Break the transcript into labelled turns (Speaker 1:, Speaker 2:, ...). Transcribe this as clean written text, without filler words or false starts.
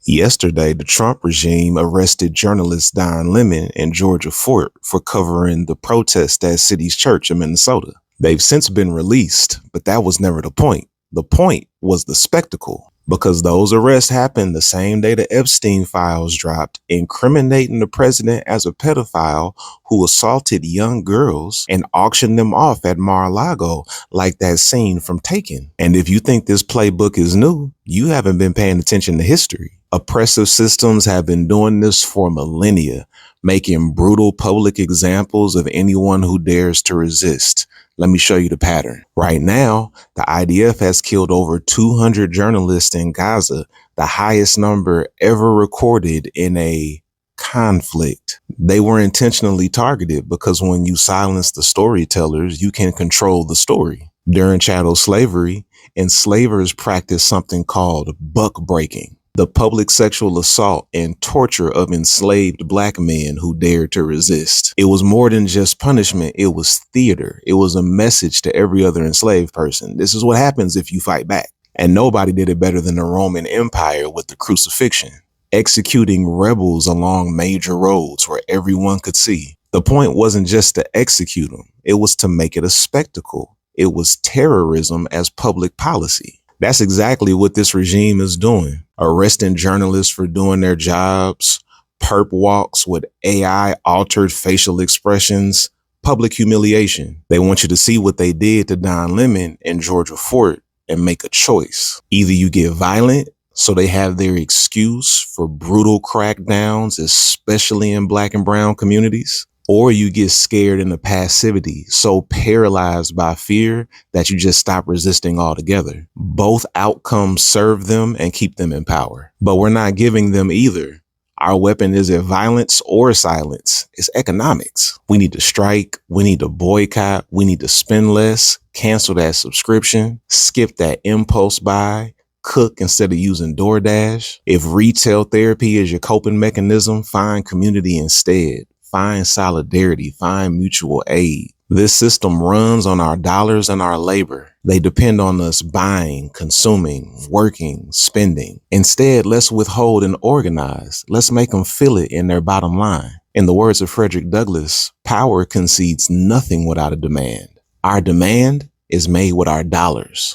Speaker 1: Yesterday, the Trump regime arrested journalist Don Lemon in Georgia Fort for covering the protest at City's Church in Minnesota. They've since been released, but that was never the point. The point was the spectacle, because those arrests happened the same day the Epstein files dropped, incriminating the president as a pedophile who assaulted young girls and auctioned them off at Mar-a-Lago like that scene from Taken. And if you think this playbook is new, you haven't been paying attention to history. Oppressive systems have been doing this for millennia, making brutal public examples of anyone who dares to resist. Let me show you the pattern. Right now, the IDF has killed over 200 journalists in Gaza, the highest number ever recorded in a conflict. They were intentionally targeted because when you silence the storytellers, you can control the story. During chattel slavery, enslavers practiced something called buck breaking, the public sexual assault and torture of enslaved black men who dared to resist. It was more than just punishment. It was theater. It was a message to every other enslaved person. This is what happens if you fight back. And nobody did it better than the Roman Empire with the crucifixion, executing rebels along major roads where everyone could see. The point wasn't just to execute them. It was to make it a spectacle. It was terrorism as public policy. That's exactly what this regime is doing. Arresting journalists for doing their jobs, perp walks with AI altered facial expressions, public humiliation. They want you to see what they did to Don Lemon in Georgia Fort and make a choice. Either you get violent, so they have their excuse for brutal crackdowns, especially in black and brown communities, or you get scared into passivity, so paralyzed by fear that you just stop resisting altogether. Both outcomes serve them and keep them in power. But we're not giving them either. Our weapon isn't violence or silence. It's economics. We need to strike. We need to boycott. We need to spend less, cancel that subscription, skip that impulse buy, cook instead of using DoorDash. If retail therapy is your coping mechanism, find community instead. Find solidarity, find mutual aid. This system runs on our dollars and our labor. They depend on us buying, consuming, working, spending. Instead, let's withhold and organize. Let's make them feel it in their bottom line. In the words of Frederick Douglass, power concedes nothing without a demand. Our demand is made with our dollars.